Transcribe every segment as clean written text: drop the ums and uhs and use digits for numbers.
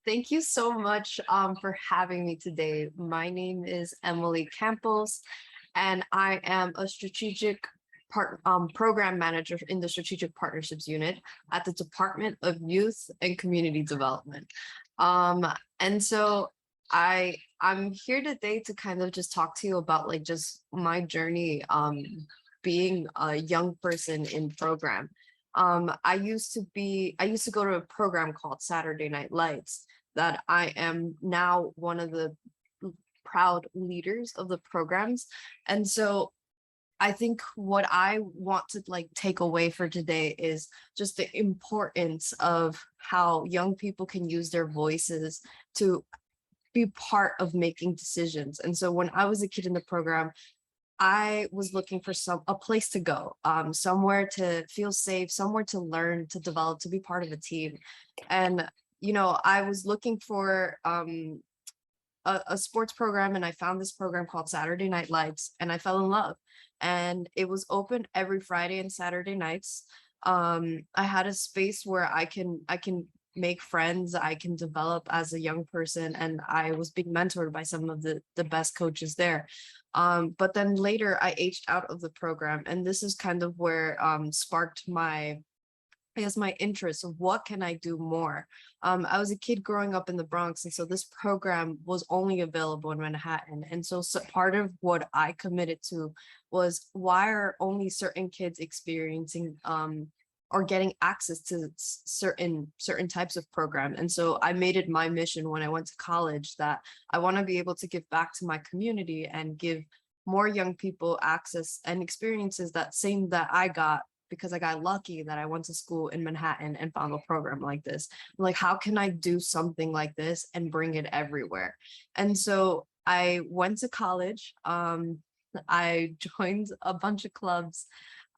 Thank you so much for having me today. My name is Emily Campos, and I am a program manager in the Strategic Partnerships Unit at the Department of Youth and Community Development. Um, and so I'm here today to kind of just talk to you about like just my journey being a young person in program. I used to go to a program called Saturday Night Lights that I am now one of the proud leaders of the programs. And so I think what I want to like take away for today is just the importance of how young people can use their voices to be part of making decisions. And so when I was a kid in the program, I was looking for a place to go, somewhere to feel safe, somewhere to learn, to develop, to be part of a team. And I was looking for a sports program, and I found this program called Saturday Night Lights, and I fell in love. And it was open every Friday and Saturday nights. I had a space where I can make friends, I can develop as a young person, and I was being mentored by some of the best coaches there. But then later I aged out of the program, and this is kind of where sparked my interest of what can I do more. I was a kid growing up in the Bronx, and so this program was only available in Manhattan. And so part of what I committed to was, why are only certain kids experiencing or getting access to certain types of program. And so I made it my mission when I went to college that I want to be able to give back to my community and give more young people access and experiences that same that I got, because I got lucky that I went to school in Manhattan and found a program like this. Like, how can I do something like this and bring it everywhere? And so I went to college. I joined a bunch of clubs.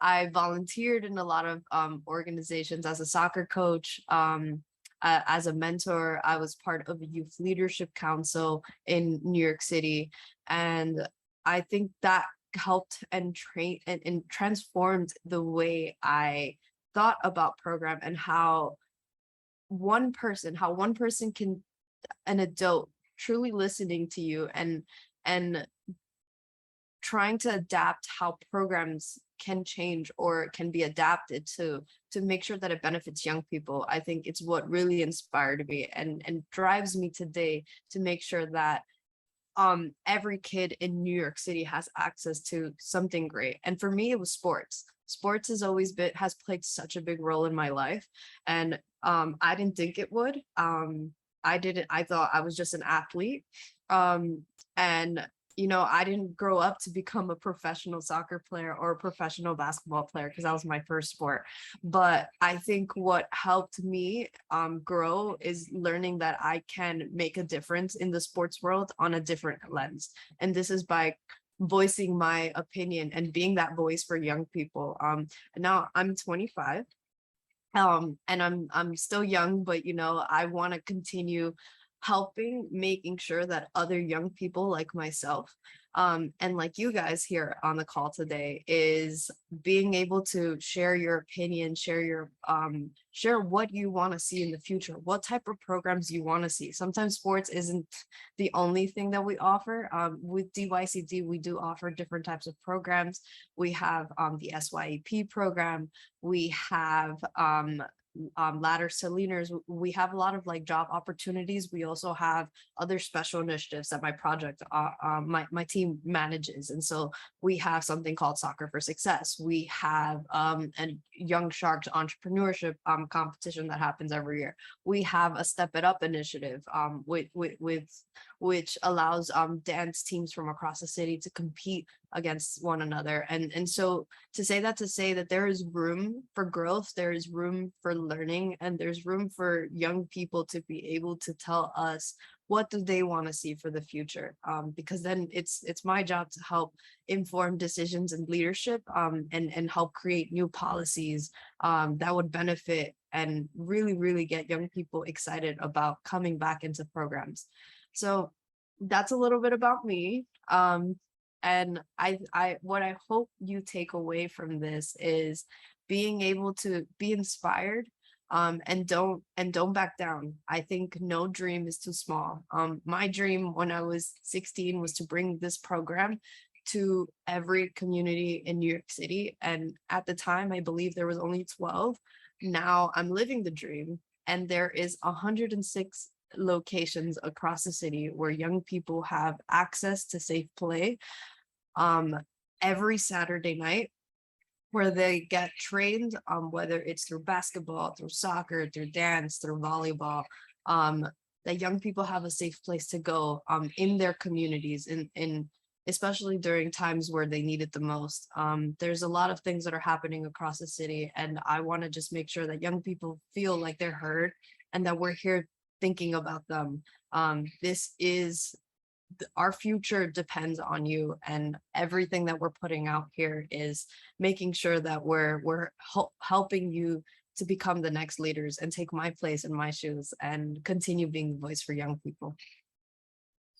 I volunteered in a lot of organizations as a soccer coach, as a mentor. I was part of a youth leadership council in New York City. And I think that helped and train and transformed the way I thought about program, and how one person can, an adult truly listening to you and trying to adapt how programs can change or can be adapted to make sure that it benefits young people. I think it's what really inspired me and drives me today to make sure that every kid in New York City has access to something great. And for me, it was sports. Sports has played such a big role in my life. And I didn't think it would. I thought I was just an athlete. And I didn't grow up to become a professional soccer player or a professional basketball player, because that was my first sport. But I think what helped me grow is learning that I can make a difference in the sports world on a different lens. And this is by voicing my opinion and being that voice for young people. Now I'm 25. And I'm still young, but I want to continue helping, making sure that other young people like myself, and like you guys here on the call today, is being able to share your opinion, share what you want to see in the future, what type of programs you want to see. Sometimes sports isn't the only thing that we offer. With DYCD, we do offer different types of programs. We have the SYEP program. We have ladders to leaners. We have a lot of like job opportunities. We also have other special initiatives that my team manages. And so we have something called Soccer for Success. We have a Young Sharks entrepreneurship competition that happens every year. We have a Step It Up initiative, which allows dance teams from across the city to compete against one another. And so to say that there is room for growth, there is room for learning, and there's room for young people to be able to tell us what do they want to see for the future, because then it's my job to help inform decisions and leadership, and help create new policies that would benefit and really get young people excited about coming back into programs. So that's a little bit about me. And what I hope you take away from this is being able to be inspired, and don't back down. I think no dream is too small. My dream when I was 16 was to bring this program to every community in New York City. And at the time, I believe there was only 12. Now I'm living the dream, and there is 106 locations across the city where young people have access to safe play um, every Saturday night, where they get trained, whether it's through basketball, through soccer, through dance, through volleyball, um, that young people have a safe place to go in their communities, in especially during times where they need it the most. There's a lot of things that are happening across the city, and I want to just make sure that young people feel like they're heard and that we're here thinking about them. This is our future depends on you, and everything that we're putting out here is making sure that we're helping you to become the next leaders and take my place in my shoes and continue being the voice for young people.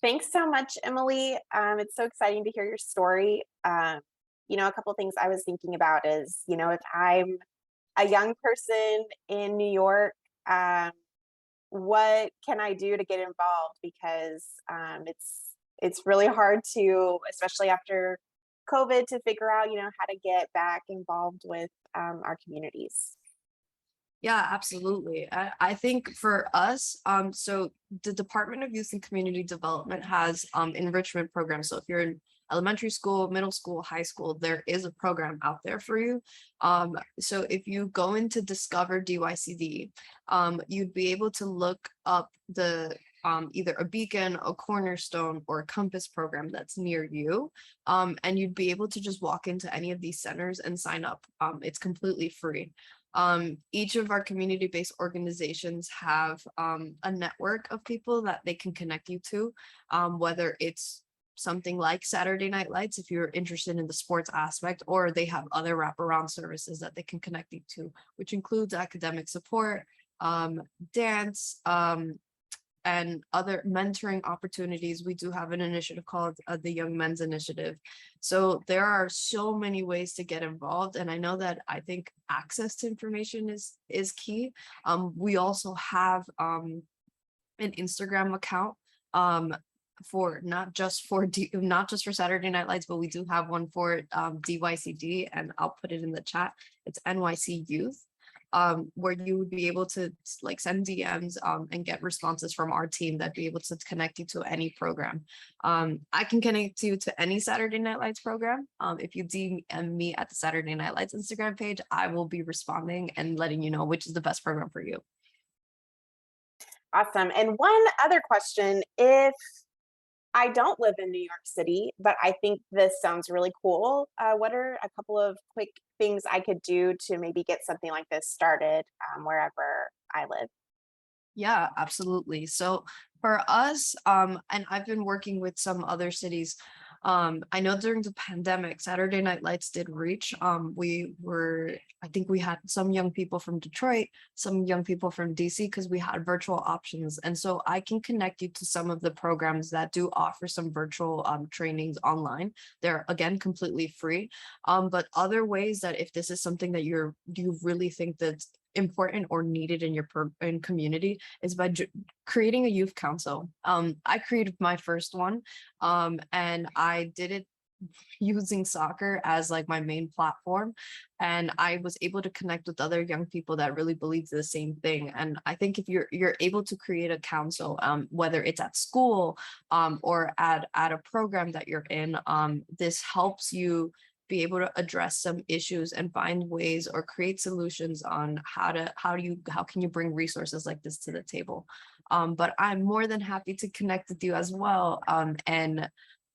Thanks so much, Emily. It's so exciting to hear your story. A couple of things I was thinking about is, if I'm a young person in New York, um, what can I do to get involved? Because it's really hard to, especially after COVID, to figure out, how to get back involved with our communities. Yeah, absolutely. I think for us, so the Department of Youth and Community Development has enrichment programs. So if you're in elementary school, middle school, high school, there is a program out there for you. So if you go into Discover DYCD, you'd be able to look up the either a beacon, a cornerstone, or a compass program that's near you. And you'd be able to just walk into any of these centers and sign up. It's completely free. Each of our community-based organizations have a network of people that they can connect you to, whether it's something like Saturday Night Lights, if you're interested in the sports aspect, or they have other wraparound services that they can connect you to, which includes academic support, dance, and other mentoring opportunities. We do have an initiative called the Young Men's Initiative. So there are so many ways to get involved. And I know that I think access to information is key. We also have an Instagram account for not just for Saturday Night Lights, but we do have one for DYCD, and I'll put it in the chat. It's NYC Youth, where you would be able to like send DMs and get responses from our team that'd be able to connect you to any program. I can connect you to any Saturday Night Lights program. If you DM me at the Saturday Night Lights Instagram page, I will be responding and letting you know which is the best program for you. Awesome. And one other question, if I don't live in New York City, but I think this sounds really cool, what are a couple of quick things I could do to maybe get something like this started wherever I live? Yeah, absolutely. So for us, and I've been working with some other cities. I know during the pandemic, Saturday Night Lights did reach. I think we had some young people from Detroit, some young people from DC, because we had virtual options. And so I can connect you to some of the programs that do offer some virtual trainings online. They're again completely free. But other ways that if this is something that you really think that's important or needed in your community is by creating a youth council. I created my first one, and I did it using soccer as like my main platform, and I was able to connect with other young people that really believe the same thing. And I think if you're able to create a council, whether it's at school or at a program that you're in, this helps you be able to address some issues and find ways or create solutions on how can you bring resources like this to the table. But I'm more than happy to connect with you as well, and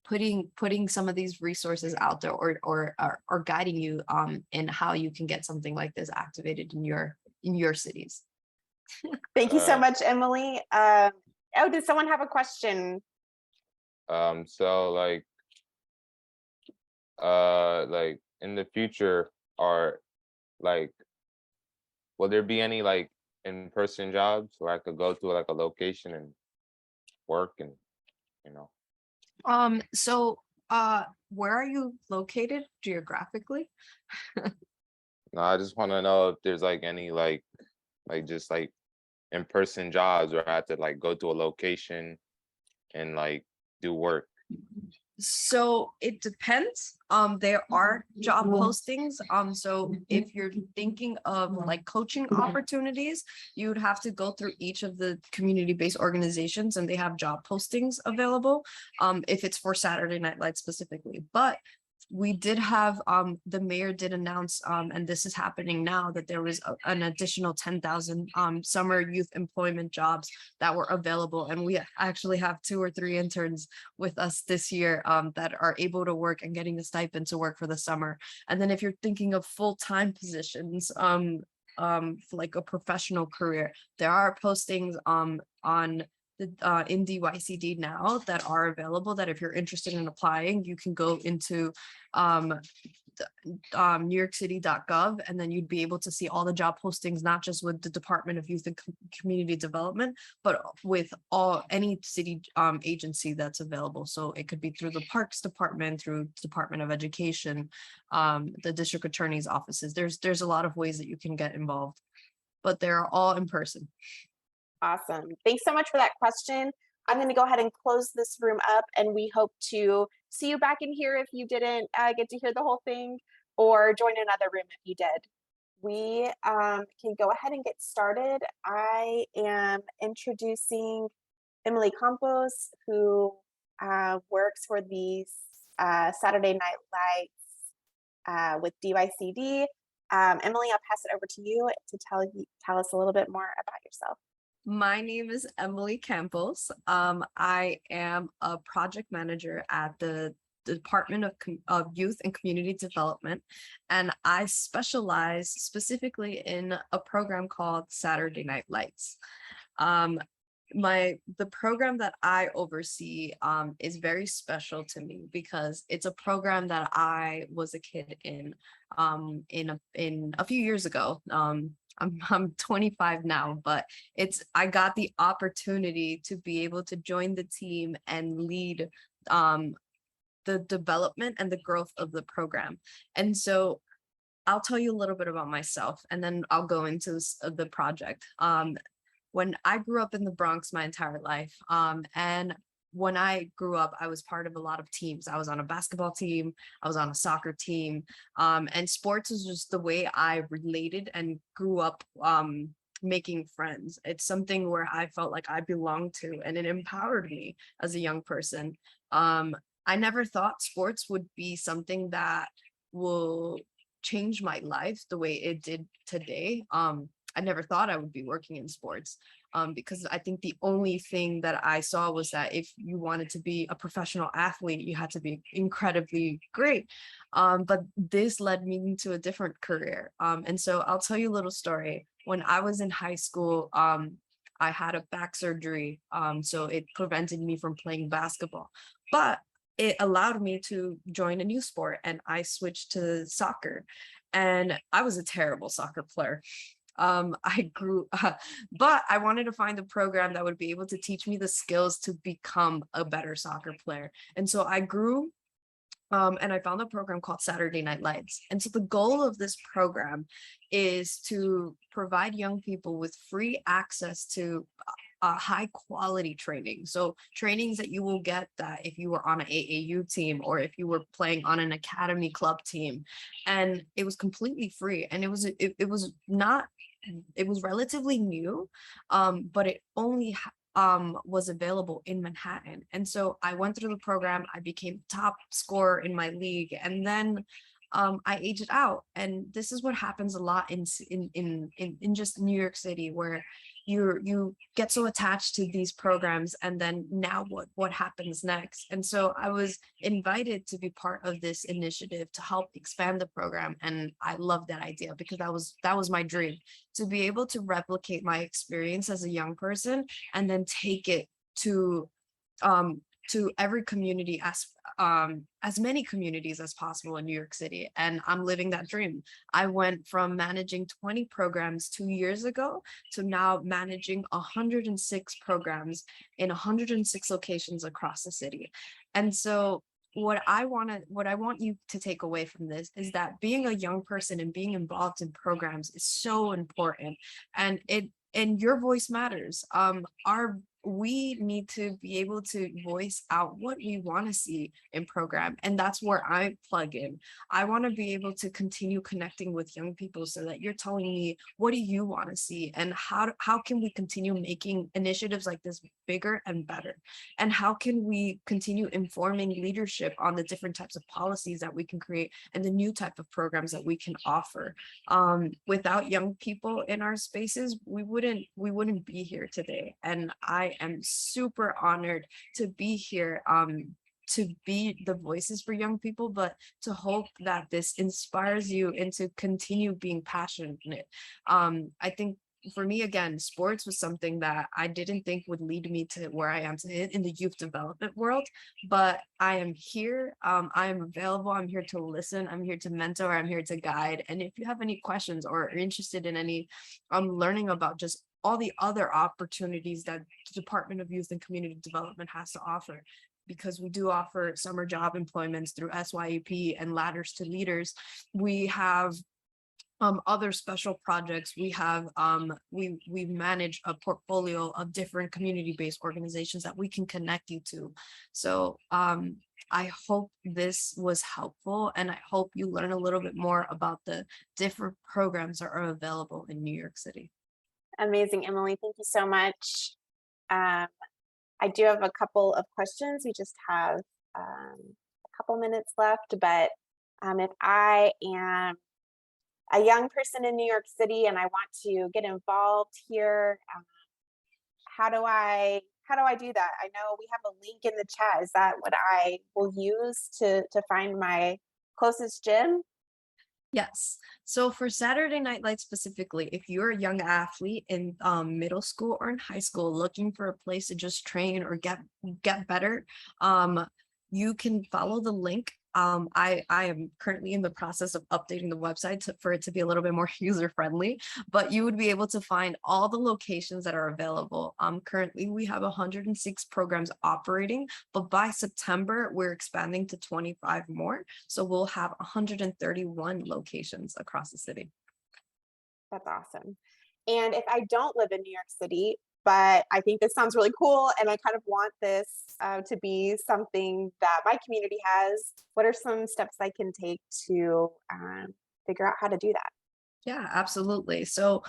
putting some of these resources out there, or guiding you in how you can get something like this activated in your cities. Thank you so Uh, much, Emily. Did someone have a question? so like in the future, are like, will there be any like in-person jobs where I could go to like a location and work and you know? So where are you located geographically? No, I just want to know if there's like any like like just like in-person jobs where I have to like go to a location and like do work? So it depends. There are job postings. So if you're thinking of like coaching opportunities, you would have to go through each of the community-based organizations and they have job postings available. If it's for Saturday Night Lights specifically, but we did have, the mayor did announce, and this is happening now, that there was an additional 10,000 summer youth employment jobs that were available. And we actually have 2 or 3 interns with us this year that are able to work and getting a stipend to work for the summer. And then if you're thinking of full-time positions, for like a professional career, there are postings on the in DYCD now that are available, that if you're interested in applying, you can go into NewYorkCity.gov, and then you'd be able to see all the job postings, not just with the Department of Youth and Community Development, but with any city agency that's available. So it could be through the Parks Department, through Department of Education, the district attorney's offices. There's a lot of ways that you can get involved, but they're all in person. Awesome. Thanks so much for that question. I'm going to go ahead and close this room up, and we hope to see you back in here if you didn't get to hear the whole thing, or join another room if you did. We can go ahead and get started. I am introducing Emily Campos, who works for the Saturday Night Lights with DYCD. Emily, I'll pass it over to you to tell us a little bit more about yourself. My name is Emily Campos. I am a project manager at the Department of Youth and Community Development, and I specialize specifically in a program called Saturday Night Lights. The program that I oversee is very special to me because it's a program that I was a kid in a few years ago. I'm 25 now, but I got the opportunity to be able to join the team and lead the development and the growth of the program. And so I'll tell you a little bit about myself, and then I'll go into the project. When I grew up in the Bronx my entire life, and when I grew up, I was part of a lot of teams. I was on a basketball team, I was on a soccer team, and sports is just the way I related and grew up making friends. It's something where I felt like I belonged to, and it empowered me as a young person. I never thought sports would be something that will change my life the way it did today. I never thought I would be working in sports because I think the only thing that I saw was that if you wanted to be a professional athlete, you had to be incredibly great. But this led me into a different career. And so I'll tell you a little story. When I was in high school, I had a back surgery, so it prevented me from playing basketball. But it allowed me to join a new sport, and I switched to soccer. And I was a terrible soccer player. But I wanted to find a program that would be able to teach me the skills to become a better soccer player. And so I grew, and I found a program called Saturday Night Lights. And so the goal of this program is to provide young people with free access to high quality training. So trainings that you will get that if you were on an AAU team or if you were playing on an academy club team, and it was completely free. And it was relatively new, but it only was available in Manhattan. And so I went through the program, I became top scorer in my league, and then I aged out. And this is what happens a lot in just New York City, where you get so attached to these programs, and then now what happens next? And so I was invited to be part of this initiative to help expand the program, and I love that idea because that was my dream, to be able to replicate my experience as a young person and then take it to every community, as many communities as possible in New York City. And I'm living that dream. I went from managing 20 programs 2 years ago to now managing 106 programs in 106 locations across the city. And so what I want you to take away from this is that being a young person and being involved in programs is so important, and your voice matters. We need to be able to voice out what we want to see in program, and that's where I plug in. I want to be able to continue connecting with young people so that you're telling me, what do you want to see, and how can we continue making initiatives like this bigger and better, and how can we continue informing leadership on the different types of policies that we can create and the new type of programs that we can offer. Without young people in our spaces, we wouldn't be here today, and I am super honored to be here, to be the voices for young people, but to hope that this inspires you and to continue being passionate. I think for me, again, sports was something that I didn't think would lead me to where I am today in the youth development world, but I am here. I am available. I'm here to listen. I'm here to mentor. I'm here to guide. And if you have any questions or are interested in any learning about just all the other opportunities that the Department of Youth and Community Development has to offer, because we do offer summer job employments through SYEP and Ladders to Leaders. We have other special projects. We have we manage a portfolio of different community-based organizations that we can connect you to. So I hope this was helpful, and I hope you learn a little bit more about the different programs that are available in New York City. Amazing, Emily. Thank you so much. I do have a couple of questions. We just have a couple minutes left, but if I am a young person in New York City and I want to get involved here, how do I do that? I know we have a link in the chat. Is that what I will use to find my closest gym? Yes. So for Saturday Night Lights specifically, if you're a young athlete in middle school or in high school looking for a place to just train or get better, you can follow the link. I am currently in the process of updating the website for it to be a little bit more user friendly, but you would be able to find all the locations that are available. Currently we have 106 programs operating, but by September we're expanding to 25 more. So we'll have 131 locations across the city. That's awesome. And if I don't live in New York City, but I think this sounds really cool and I kind of want this to be something that my community has, what are some steps I can take to figure out how to do that? Yeah, absolutely. So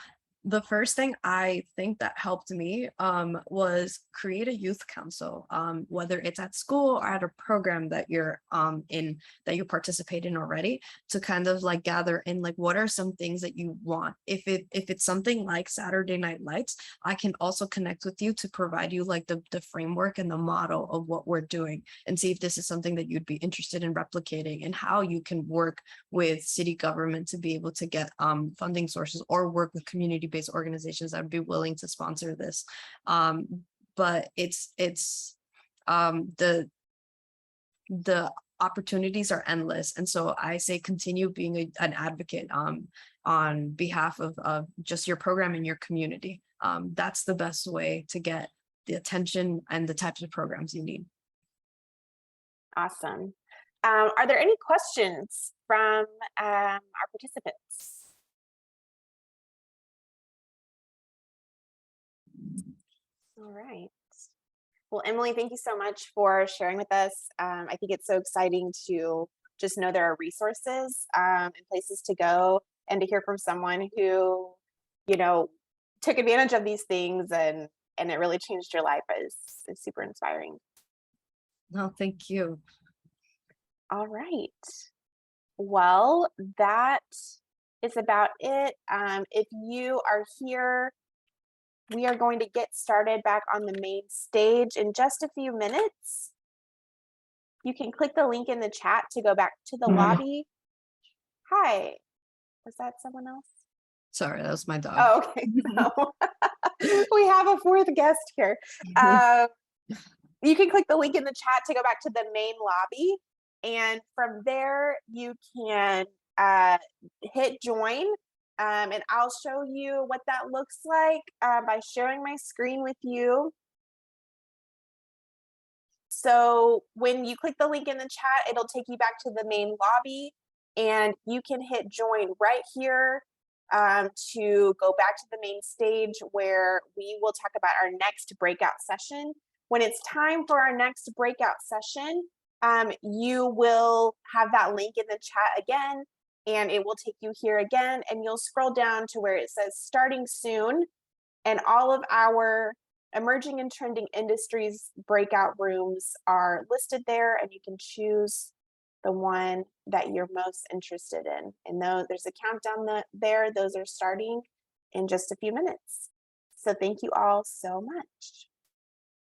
the first thing I think that helped me was create a youth council, whether it's at school or at a program that you're in, that you participate in already, to kind of like gather in like what are some things that you want. If it's something like Saturday Night Lights, I can also connect with you to provide you like the framework and the model of what we're doing, and see if this is something that you'd be interested in replicating, and how you can work with city government to be able to get funding sources, or work with community-based organizations that would be willing to sponsor this. But it's the opportunities are endless, and so I say continue being an advocate on behalf of just your program and your community. That's the best way to get the attention and the types of programs you need. Awesome. Are there any questions from our participants? All right. Well, Emily, thank you so much for sharing with us. I think it's so exciting to just know there are resources and places to go, and to hear from someone who, you know, took advantage of these things and it really changed your life is super inspiring. No, thank you. All right. Well, that is about it. If you are here, we are going to get started back on the main stage in just a few minutes. You can click the link in the chat to go back to the lobby. Hi, was that someone else? Sorry, that was my dog. Oh, okay. No. We have a fourth guest here. You can click the link in the chat to go back to the main lobby. And from there, you can hit join. And I'll show you what that looks like by sharing my screen with you. So when you click the link in the chat, it'll take you back to the main lobby, and you can hit join right here to go back to the main stage where we will talk about our next breakout session. When it's time for our next breakout session, you will have that link in the chat again, and it will take you here again, and you'll scroll down to where it says starting soon, and all of our emerging and trending industries breakout rooms are listed there, and you can choose the one that you're most interested in. And there's a countdown there. Those are starting in just a few minutes. So thank you all so much.